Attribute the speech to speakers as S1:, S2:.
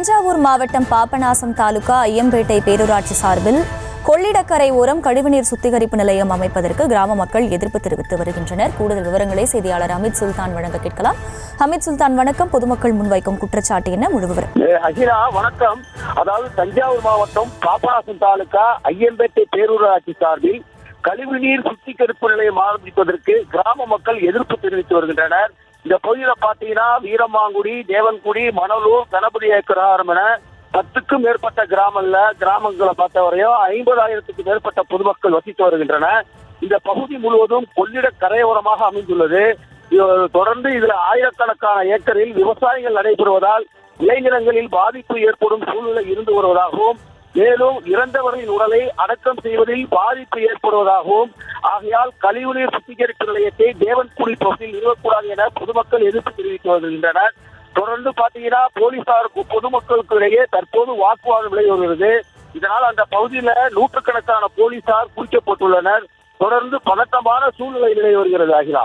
S1: தஞ்சாவூர் மாவட்டம் பாபநாசம் தாலுகா ஐயம்பேட்டை பேரூராட்சி சார்பில் கொள்ளிடக்கரை ஓரம் கழிவுநீர் சுத்திகரிப்பு நிலையம் அமைப்பதற்கு கிராம மக்கள் எதிர்ப்பு தெரிவித்து வருகின்றனர். கூடுதல் விவரங்களை செய்தியாளர் அமித் சுல்தான் வழங்க கேட்கலாம். அமித் சுல்தான், வணக்கம். பொதுமக்கள் முன்வைக்கும் குற்றச்சாட்டு என்ன, முழு விவரம்?
S2: அகிலா, வணக்கம். அதாவது தஞ்சாவூர் மாவட்டம் பாபநாசம் தாலுகா ஐயம்பேட்டை பேரூராட்சி சார்பில் கழிவுநீர் சுத்திகரிப்பு நிலையம் ஆரம்பிப்பதற்கு கிராம மக்கள் எதிர்ப்பு தெரிவித்து வருகின்றனர். இந்த பகுதியில பாத்தீங்கன்னா வீரமாங்குடி, தேவன்குடி, மணலூர், கணபதி ஏக்கராரம் என 10க்கும் மேற்பட்ட கிராமங்களை பார்த்தவரையும் 50,000க்கும் மேற்பட்ட பொதுமக்கள் வசித்து வருகின்றனர். இந்த பகுதி முழுவதும் கொள்ளிட கரையோரமாக அமைந்துள்ளது. தொடர்ந்து இதுல ஆயிரக்கணக்கான ஏக்கரில் விவசாயங்கள் நடைபெறுவதால் விளைநிலங்களில் பாதிப்பு ஏற்படும் சூழ்நிலை இருந்து வருவதாகவும், மேலும் இறந்தவர்களின் உடலை அடக்கம் செய்வதில் பாதிப்பு ஏற்படுவதாகவும், ஆகையால் கழிவுநீர் சுத்திகரிப்பு நிலையத்தை தேவன்குடி பகுதியில் நிறுவக்கூடாது என பொதுமக்கள் எதிர்ப்பு தெரிவித்து வருகின்றனர். தொடர்ந்து பாத்தீங்கன்னா போலீசாருக்கும் பொதுமக்களுக்கு இடையே தற்போது வாக்குவாதம் நிலை வருகிறது. இதனால் அந்த பகுதியில நூற்றுக்கணக்கான போலீசார் குவிக்கப்பட்டுள்ளனர். தொடர்ந்து பதட்டமான சூழ்நிலை நிலை வருகிறது. ஆகிலா.